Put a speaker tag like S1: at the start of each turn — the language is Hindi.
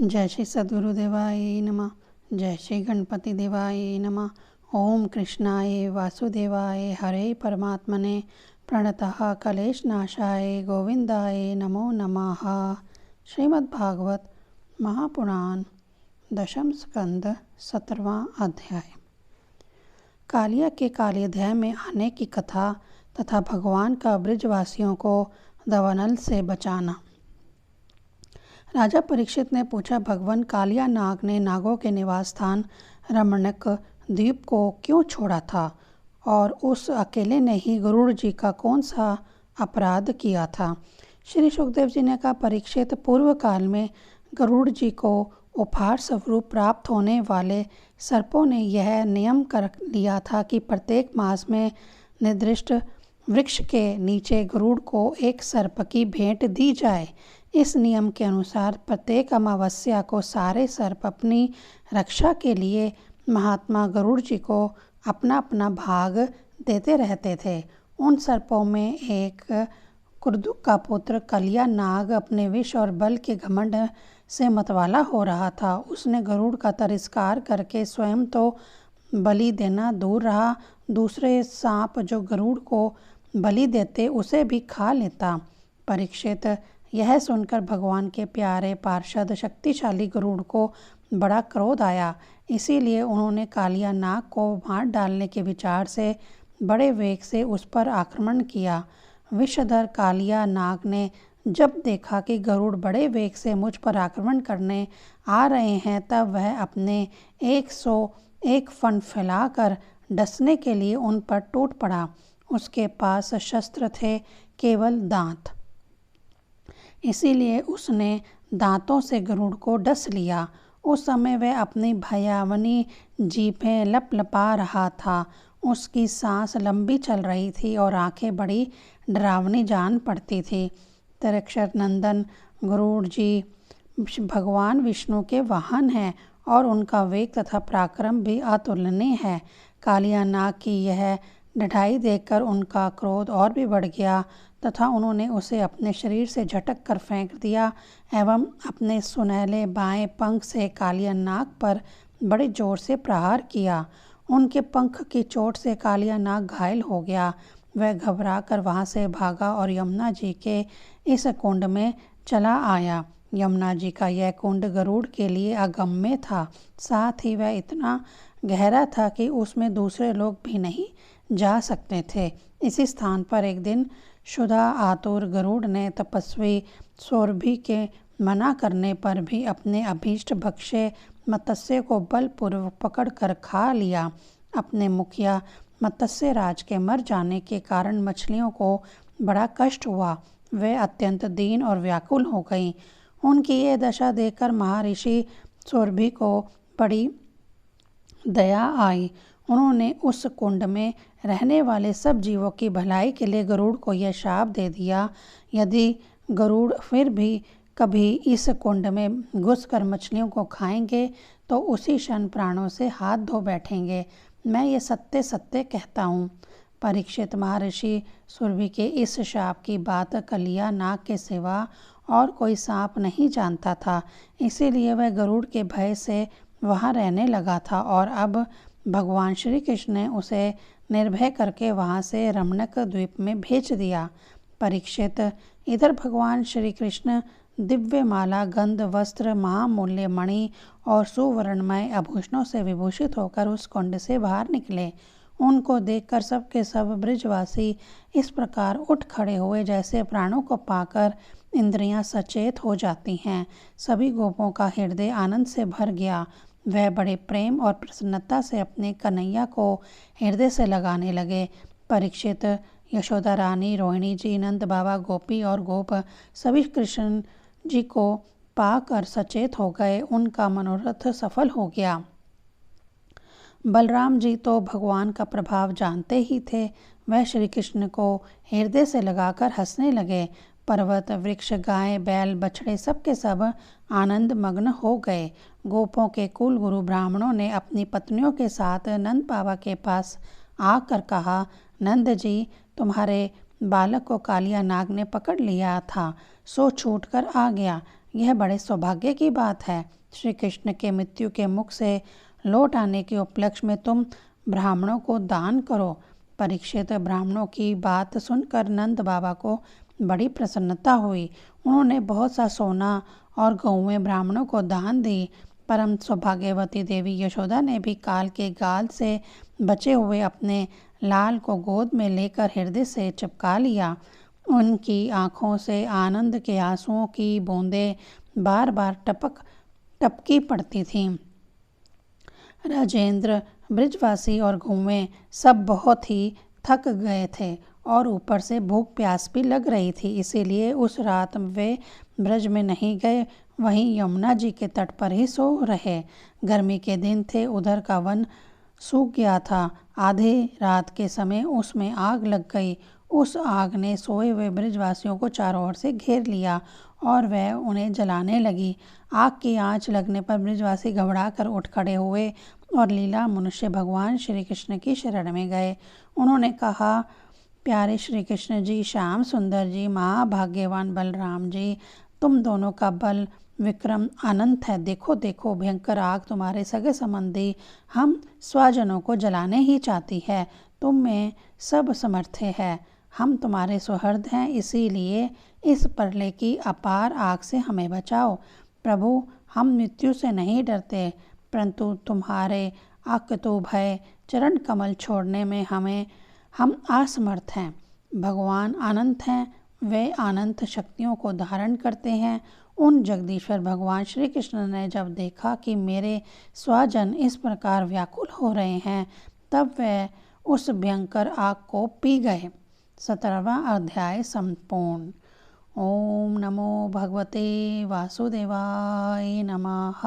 S1: जय श्री सद्गुरुदेवाय नमः। जय श्री गणपति देवाय नमः। ओम कृष्णाय वासुदेवाय हरे परमात्मने प्रणतः कलेशनाशाय गोविंदाय नमो नमः। श्रीमद्भागवत महापुराण दशम स्कंद 17वां अध्याय। कालिया के कालियाध्याय में आने की कथा तथा भगवान का ब्रजवासियों को दवानल से बचाना। राजा परीक्षित ने पूछा, भगवान कालिया नाग ने नागों के निवास स्थान रमणक द्वीप को क्यों छोड़ा था और उस अकेले ने ही गरुड़ जी का कौन सा अपराध किया था। श्री सुखदेव जी ने कहा, परीक्षित, पूर्व काल में गरुड़ जी को उपहार स्वरूप प्राप्त होने वाले सर्पों ने यह नियम कर लिया था कि प्रत्येक मास में निर्दिष्ट वृक्ष के नीचे गरुड़ को एक सर्प की भेंट दी जाए। इस नियम के अनुसार प्रत्येक अमावस्या को सारे सर्प अपनी रक्षा के लिए महात्मा गरुड़ जी को अपना अपना भाग देते रहते थे। उन सर्पों में एक कुर्दुक का पुत्र कलिया नाग अपने विष और बल के घमंड से मतवाला हो रहा था। उसने गरुड़ का तिरस्कार करके स्वयं तो बलि देना दूर रहा, दूसरे सांप जो गरुड़ को बलि देते उसे भी खा लेता। परीक्षित, यह सुनकर भगवान के प्यारे पार्षद शक्तिशाली गरुड़ को बड़ा क्रोध आया। इसीलिए उन्होंने कालिया नाग को मार डालने के विचार से बड़े वेग से उस पर आक्रमण किया। विषधर कालिया नाग ने जब देखा कि गरुड़ बड़े वेग से मुझ पर आक्रमण करने आ रहे हैं, तब वह अपने 101 फन फैलाकर डसने के लिए उन पर टूट पड़ा। उसके पास शस्त्र थे केवल दांत, इसीलिए उसने दांतों से गरुड़ को डस लिया। उस समय वह अपनी भयावनी जीभें लपलपा रहा था। उसकी सांस लंबी चल रही थी और आंखें बड़ी डरावनी जान पड़ती थी। त्रिक्षर नंदन गरुड़ जी भगवान विष्णु के वाहन हैं और उनका वेग तथा पराक्रम भी अतुलनीय है। कालिया नाग की यह ढठाई देखकर उनका क्रोध और भी बढ़ गया तथा उन्होंने उसे अपने शरीर से झटक कर फेंक दिया एवं अपने सुनहले बाएं पंख से कालिया नाग पर बड़े जोर से प्रहार किया। उनके पंख की चोट से कालिया नाग घायल हो गया। वह घबरा कर वहाँ से भागा और यमुना जी के इस कुंड में चला आया। यमुना जी का यह कुंड गरुड़ के लिए अगम्य था, साथ ही वह इतना गहरा था कि उसमें दूसरे लोग भी नहीं जा सकते थे। इसी स्थान पर एक दिन क्षुधा आतुर गरुड़ ने तपस्वी सौरभी के मना करने पर भी अपने अभीष्ट भक्ष्य मत्स्य को बलपूर्वक पकड़कर खा लिया। अपने मुखिया मत्स्य राज के मर जाने के कारण मछलियों को बड़ा कष्ट हुआ। वे अत्यंत दीन और व्याकुल हो गईं। उनकी ये दशा देखकर महर्षि सौरभी को बड़ी दया आई। उन्होंने उस कुंड में रहने वाले सब जीवों की भलाई के लिए गरुड़ को यह शाप दे दिया, यदि गरुड़ फिर भी कभी इस कुंड में घुसकर मछलियों को खाएंगे तो उसी क्षण प्राणों से हाथ धो बैठेंगे। मैं ये सत्य सत्य कहता हूँ। परीक्षित, महर्षि सुरभि के इस शाप की बात कलिया नाग के सिवा और कोई सांप नहीं जानता था, इसीलिए वह गरुड़ के भय से वहाँ रहने लगा था और अब भगवान श्री कृष्ण ने उसे निर्भय करके वहाँ से रमणक द्वीप में भेज दिया। परीक्षित, इधर भगवान श्री कृष्ण दिव्य माला, गंध, वस्त्र, महामूल्य मणि और सुवर्णमय आभूषणों से विभूषित होकर उस कुंड से बाहर निकले। उनको देखकर सबके सब ब्रजवासी इस प्रकार उठ खड़े हुए जैसे प्राणों को पाकर इंद्रियां सचेत हो जाती हैं। सभी गोपों का हृदय आनंद से भर गया। वह बड़े प्रेम और प्रसन्नता से अपने कन्हैया को हृदय से लगाने लगे। परीक्षित, यशोदा रानी, रोहिणी जी, नंद बाबा, गोपी और गोप सभी कृष्ण जी को पाकर सचेत हो गए। उनका मनोरथ सफल हो गया। बलराम जी तो भगवान का प्रभाव जानते ही थे। वह श्री कृष्ण को हृदय से लगाकर हंसने लगे। पर्वत, वृक्ष, गाय, बैल, बछड़े सबके सब आनंद मग्न हो गए। गोपों के कुल गुरु ब्राह्मणों ने अपनी पत्नियों के साथ नंद बाबा के पास आकर कहा, नंद जी, तुम्हारे बालक को कालिया नाग ने पकड़ लिया था, सो छूट कर आ गया। यह बड़े सौभाग्य की बात है। श्री कृष्ण के मृत्यु के मुख से लौट आने के उपलक्ष्य में तुम ब्राह्मणों को दान करो। परीक्षित ब्राह्मणों की बात सुनकर नंद बाबा को बड़ी प्रसन्नता हुई। उन्होंने बहुत सा सोना और गौएं ब्राह्मणों को दान दी। परम सौभाग्यवती देवी यशोदा ने भी काल के गाल से बचे हुए अपने लाल को गोद में लेकर हृदय से चिपका लिया। उनकी आंखों से आनंद के आंसुओं की बूंदें बार बार टपकी पड़ती थीं। राजेंद्र, ब्रिजवासी और गौएं सब बहुत ही थक गए थे और ऊपर से भूख प्यास भी लग रही थी, इसीलिए उस रात वे ब्रज में नहीं गए, वहीं यमुना जी के तट पर ही सो रहे। गर्मी के दिन थे, उधर का वन सूख गया था। आधी रात के समय उसमें आग लग गई। उस आग ने सोए हुए ब्रिजवासियों को चारों ओर से घेर लिया और वह उन्हें जलाने लगी। आग की आंच लगने पर ब्रिजवासी घबरा कर उठ खड़े हुए और लीला मनुष्य भगवान श्री कृष्ण की शरण में गए। उन्होंने कहा, प्यारे श्री कृष्ण जी, श्याम सुंदर जी, महाभाग्यवान बलराम जी, तुम दोनों का बल विक्रम अनंत है। देखो देखो, भयंकर आग तुम्हारे सगे संबंधी हम स्वजनों को जलाने ही चाहती है। तुम में सब समर्थ है। हम तुम्हारे सुहृद हैं, इसीलिए इस प्रलय की अपार आग से हमें बचाओ। प्रभु, हम मृत्यु से नहीं डरते, परंतु तुम्हारे अकुतोभय चरण कमल छोड़ने में हम असमर्थ हैं। भगवान अनंत हैं, वे अनंत शक्तियों को धारण करते हैं। उन जगदीश्वर भगवान श्री कृष्ण ने जब देखा कि मेरे स्वजन इस प्रकार व्याकुल हो रहे हैं, तब वे उस भयंकर आग को पी गए। 17वां अध्याय संपूर्ण। ओम नमो भगवते वासुदेवाय नमः।